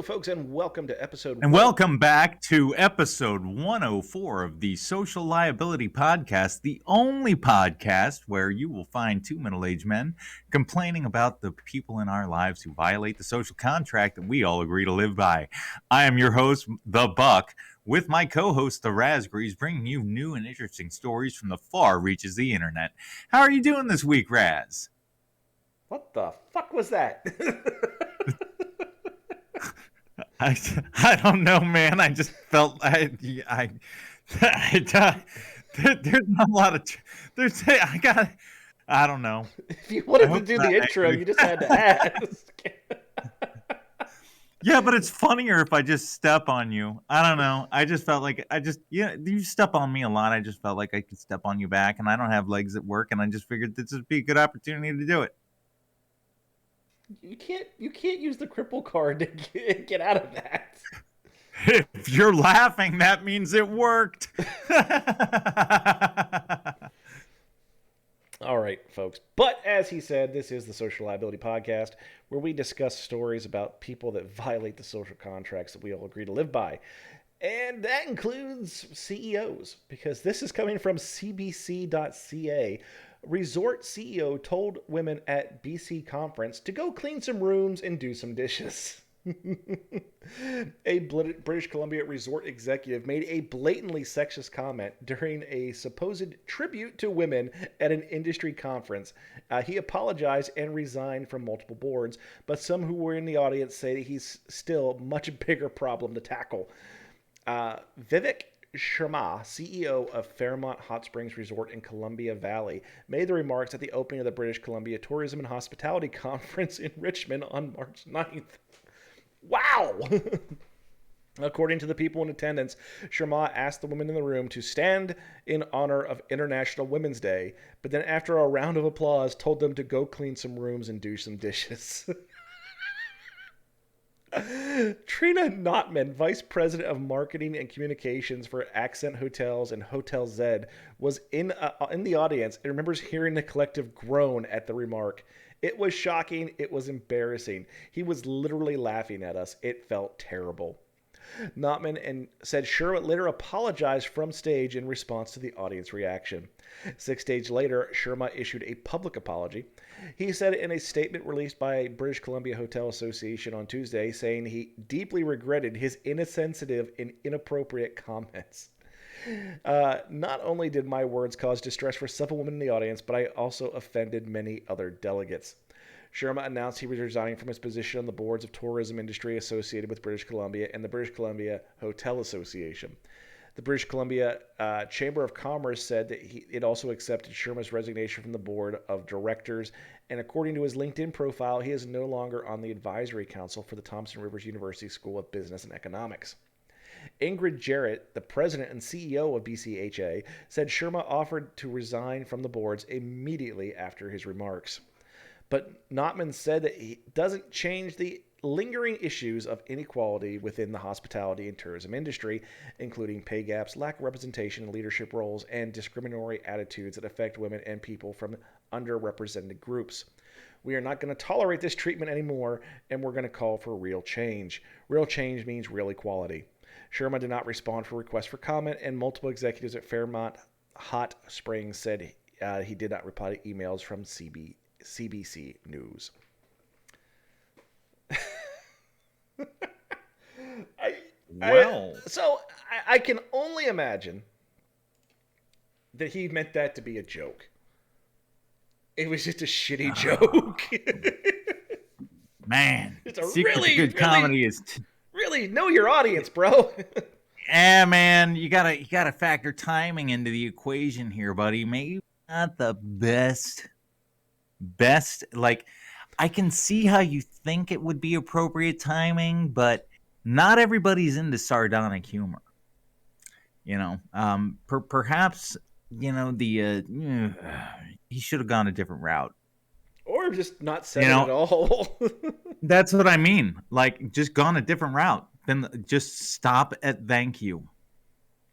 Hello, folks, and welcome to And welcome back to episode 104 of the Social Liability Podcast, the only podcast where you will find two middle-aged men complaining about the people in our lives who violate the social contract that we all agree to live by. I am your host, The Buck, with my co-host, The Raspberries, bringing you new and interesting stories from the far reaches of the internet. How are you doing this week, Raz? What the fuck was that? I don't know, man. I just felt there's not a lot of I don't know. If you wanted to hope do not the intro, angry. you just had to ask. Yeah, but it's funnier if I just step on you. I don't know. I just felt like you step on me a lot. I just felt like I could step on you back, and I don't have legs at work, and I just figured this would be a good opportunity to do it. You can't use the cripple card to get out of that. If you're laughing, that means it worked. All right, folks. But as he said, this is the Social Liability Podcast, where we discuss stories about people that violate the social contracts that we all agree to live by. And that includes CEOs, because this is coming from cbc.ca. Resort CEO told women at BC conference to go clean some rooms and do some dishes. A British Columbia resort executive made a blatantly sexist comment during a supposed tribute to women at an industry conference. He apologized and resigned from multiple boards, but some who were in the audience say he's still a much bigger problem to tackle. Vivek Sharma, CEO of Fairmont Hot Springs Resort in Columbia Valley, made the remarks at the opening of the British Columbia Tourism and Hospitality Conference in Richmond on March 9th. Wow! According to the people in attendance, Sharma asked the women in the room to stand in honor of International Women's Day, but then after a round of applause told them to go clean some rooms and do some dishes. Trina Notman, Vice President of Marketing and Communications for Accent Hotels and Hotel Z, was in the audience and remembers hearing the collective groan at the remark. It was shocking. It was embarrassing. He was literally laughing at us. It felt terrible. Notman said Sherwood later apologized from stage in response to the audience reaction. 6 days later, Sharma issued a public apology. He said in a statement released by British Columbia Hotel Association on Tuesday, saying he deeply regretted his insensitive and inappropriate comments. Not only did my words cause distress for several women in the audience, but I also offended many other delegates. Sharma announced he was resigning from his position on the boards of tourism industry associated with British Columbia and the British Columbia Hotel Association. The British Columbia Chamber of Commerce said that it also accepted Sharma's resignation from the board of directors, and according to his LinkedIn profile, he is no longer on the advisory council for the Thompson Rivers University School of Business and Economics. Ingrid Jarrett, the president and CEO of BCHA, said Sharma offered to resign from the boards immediately after his remarks. But Notman said that he doesn't change the lingering issues of inequality within the hospitality and tourism industry, including pay gaps, lack of representation in leadership roles, and discriminatory attitudes that affect women and people from underrepresented groups. We are not going to tolerate this treatment anymore, and we're going to call for real change. Real change means real equality. Sharma did not respond for requests for comment, and multiple executives at Fairmont Hot Springs said he did not reply to emails from CBC News. I can only imagine that he meant that to be a joke. It was just a shitty joke. Man, it's a secret really good comedy is really know your audience, bro. Yeah, man, you gotta factor timing into the equation here, buddy. Maybe not the best. Like, I can see how you think it would be appropriate timing, but not everybody's into sardonic humor. Perhaps the he should have gone a different route, or just not said it at all. That's what I mean. Like, just gone a different route. Then just stop at thank you.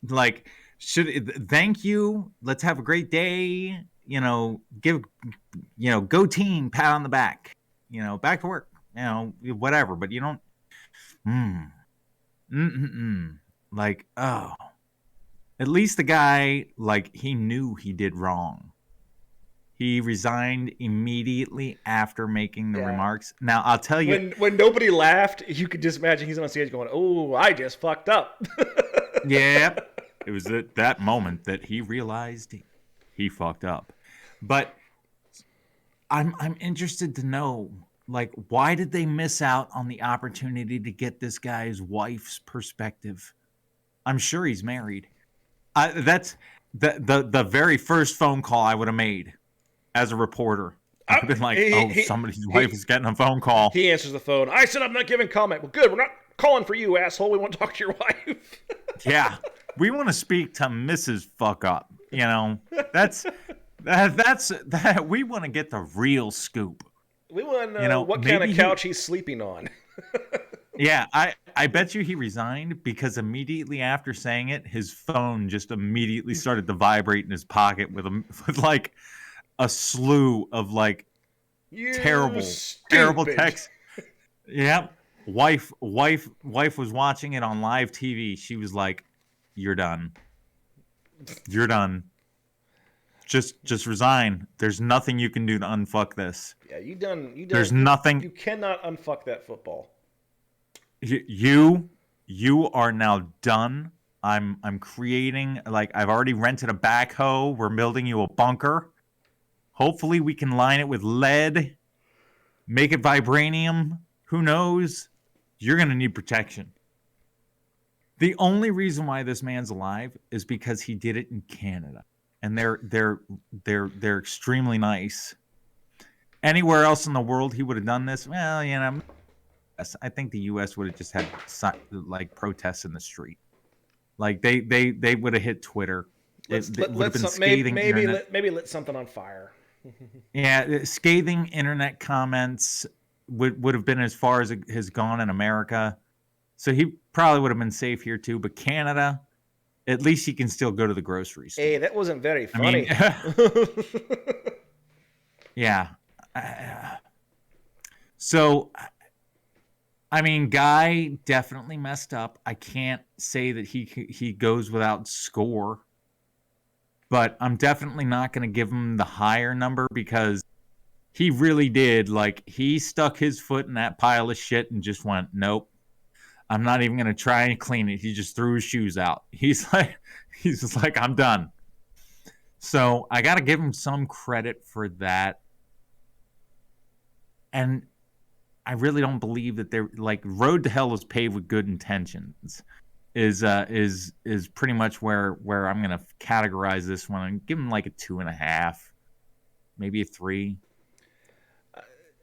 Like, thank you. Let's have a great day. Go team, pat on the back. Back to work. Whatever. But you don't. Mm. Mm-mm-mm. Like, oh. At least the guy, like, he knew he did wrong. He resigned immediately after making the Yeah. remarks. Now, I'll tell you, When nobody laughed, you could just imagine he's on stage going, "Oh, I just fucked up." yeah, it was at that moment that he realized he fucked up. But I'm interested to know, like, why did they miss out on the opportunity to get this guy's wife's perspective? I'm sure he's married. That's the very first phone call I would have made as a reporter. I'd have been like, he, "Oh, he, somebody's wife he, is getting a phone call." he answers the phone. I said I'm not giving comment. Well, good. We're not calling for you, asshole. We want to talk to your wife. Yeah, we want to speak to Mrs. Fuck Up. You know, that's that. We want to get the real scoop. We want to You know know, what kind of maybe he. couch he's sleeping on. Yeah, I bet you he resigned because immediately after saying it, his phone just immediately started to vibrate in his pocket with like a slew of like You terrible stupid. texts. Yep. Wife was watching it on live TV. She was like, "You're done. You're done. Just resign. There's nothing you can do to unfuck this. Yeah, you done. You There's done. You nothing. cannot unfuck that football. You are now done. I'm creating, like, I've already rented a backhoe. We're building you a bunker. Hopefully we can line it with lead, make it vibranium. Who knows? You're going to need protection." The only reason why this man's alive is because he did it in Canada, and they're extremely nice. Anywhere else in the world he would have done this. Well, you know, I think the U.S. would have just had like protests in the street. Like they would have hit Twitter. It would have been scathing internet. Maybe lit something on fire. Yeah, scathing internet comments would have been as far as it has gone in America. So he probably would have been safe here too. But Canada, at least he can still go to the grocery store. Hey, that wasn't very I mean, funny. yeah. So, I mean, Guy definitely messed up. I can't say that he goes without score, but I'm definitely not going to give him the higher number because he really did. Like, he stuck his foot in that pile of shit and just went, "Nope. I'm not even gonna try and clean it." He just threw his shoes out. He's just like, "I'm done." So I gotta give him some credit for that. And I really don't believe that they're like, road to hell is paved with good intentions. Is pretty much where I'm gonna categorize this one and give him like a 2.5, maybe a 3.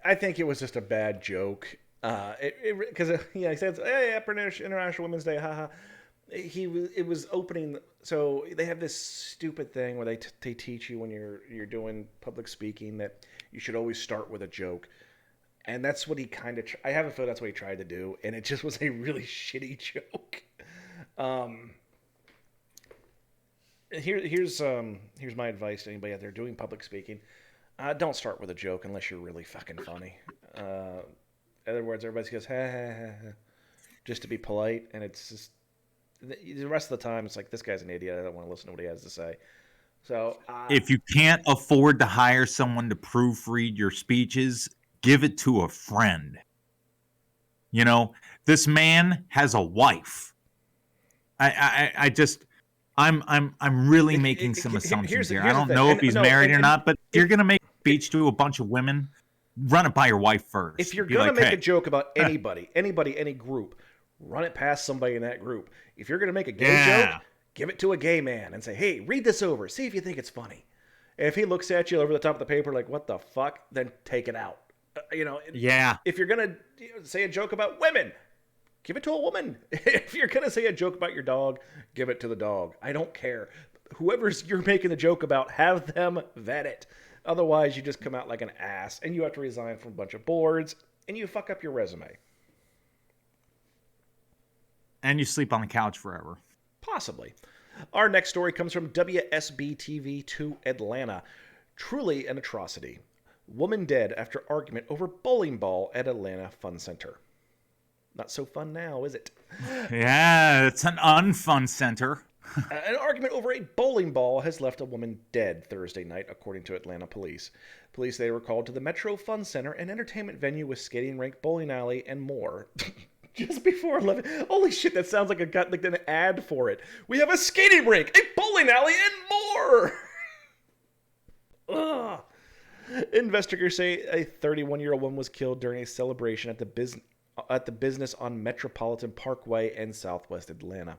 I think it was just a bad joke. Because he said, "Hey, Happy International Women's Day, haha." It was opening. So they have this stupid thing where they teach you when you're doing public speaking that you should always start with a joke, and that's what he kind of. I have a feeling that's what he tried to do, and it just was a really shitty joke. Um, here's my advice to anybody out there doing public speaking. Don't start with a joke unless you're really fucking funny. In other words, everybody goes, ha, ha, ha, ha, just to be polite. And it's just, the rest of the time, it's like, this guy's an idiot. I don't want to listen to what he has to say. So, If you can't afford to hire someone to proofread your speeches, give it to a friend. You know, this man has a wife. I'm really making some assumptions here. I don't know if he's married or not, but if you're gonna make a speech to a bunch of women, run it by your wife first. If you're going to make a joke about anybody, any group, run it past somebody in that group. If you're going to make a gay joke, give it to a gay man and say, "Hey, read this over. See if you think it's funny." And if he looks at you over the top of the paper like, "What the fuck?" then take it out. Yeah. If you're going to say a joke about women, give it to a woman. If you're going to say a joke about your dog, give it to the dog. I don't care. Whoever's you're making the joke about, have them vet it. Otherwise, you just come out like an ass, and you have to resign from a bunch of boards, and you fuck up your resume. And you sleep on the couch forever. Possibly. Our next story comes from WSB-TV2 Atlanta. Truly an atrocity. Woman dead after argument over bowling ball at Atlanta Fun Center. Not so fun now, is it? Yeah, it's an unfun center. An argument over a bowling ball has left a woman dead Thursday night, according to Atlanta police. Police they were called to the Metro Fun Center, an entertainment venue with skating rink, bowling alley, and more. Just before 11. Holy shit, that sounds like like an ad for it. We have a skating rink, a bowling alley, and more! Ugh. Investigators say a 31-year-old woman was killed during a celebration at the business on Metropolitan Parkway in southwest Atlanta.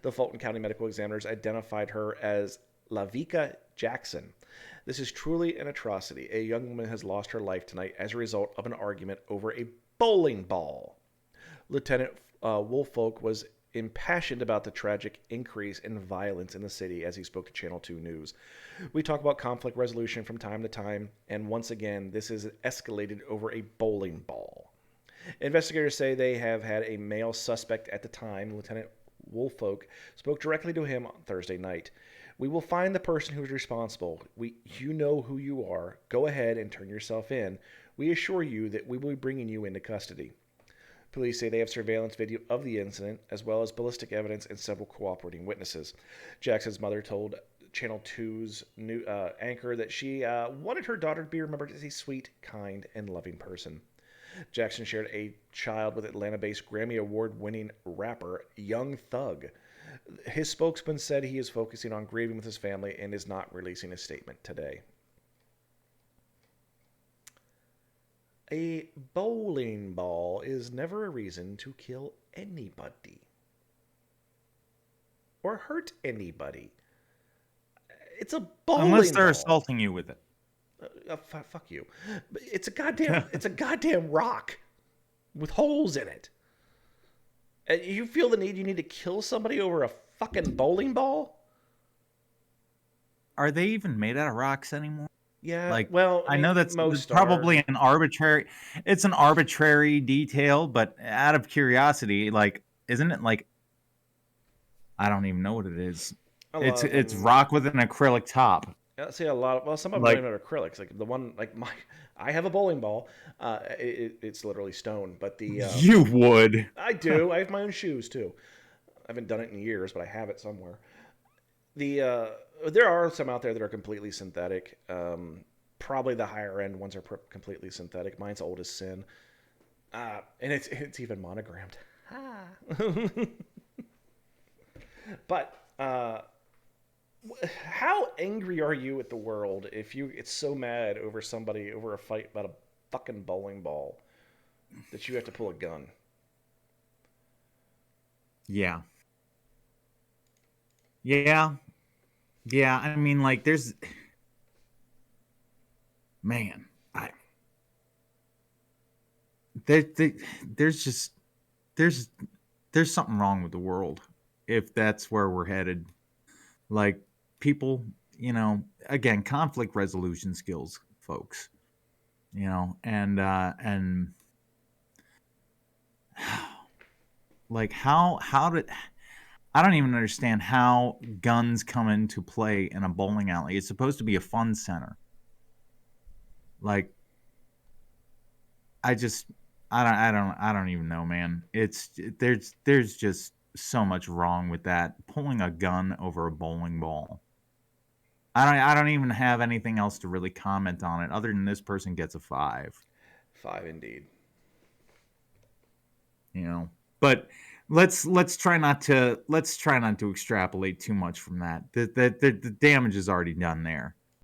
The Fulton County medical examiners identified her as Lavika Jackson. This is truly an atrocity. A young woman has lost her life tonight as a result of an argument over a bowling ball. Lieutenant Woolfolk was impassioned about the tragic increase in violence in the city as he spoke to Channel 2 News. We talk about conflict resolution from time to time, and once again, this is escalated over a bowling ball. Investigators say they have had a male suspect at the time. Lieutenant Woolfolk spoke directly to him on Thursday night. We will find the person who is responsible. You know who you are. Go ahead and turn yourself in. We assure you that we will be bringing you into custody. Police say they have surveillance video of the incident, as well as ballistic evidence and several cooperating witnesses. Jackson's mother told Channel 2's new anchor that she wanted her daughter to be remembered as a sweet, kind, and loving person. Jackson shared a child with Atlanta-based Grammy Award-winning rapper Young Thug. His spokesman said he is focusing on grieving with his family and is not releasing a statement today. A bowling ball is never a reason to kill anybody or hurt anybody. It's a bowling Unless they're ball. assaulting you with it. Fuck you. It's a goddamn rock with holes in it. And you feel the need you need to kill somebody over a fucking bowling ball? Are they even made out of rocks anymore? Yeah. Like, well, I know that's most probably are. an arbitrary detail, but out of curiosity, like, isn't it like, I don't even know what it is. It's rock with an acrylic top. I see a lot of, well, some of them Like, are even acrylics. Like the one, like I have a bowling ball. It's literally stone, but you would. I do. I have my own shoes too. I haven't done it in years, but I have it somewhere. There are some out there that are completely synthetic. Probably the higher end ones are completely synthetic. Mine's old as sin, and it's even monogrammed. But how angry are you at the world if you get so mad over a fight about a fucking bowling ball that you have to pull a gun? Yeah. Yeah. Yeah. I mean, like, there's there's something wrong with the world if that's where we're headed. Like, people, again, conflict resolution skills, folks, and like, how did I don't even understand how guns come into play in a bowling alley. It's supposed to be a fun center. Like, I don't even know, man. There's just so much wrong with that. Pulling a gun over a bowling ball. I don't even have anything else to really comment on it other than this person gets a 5. 5 indeed. But let's try not to extrapolate too much from that. The damage is already done there.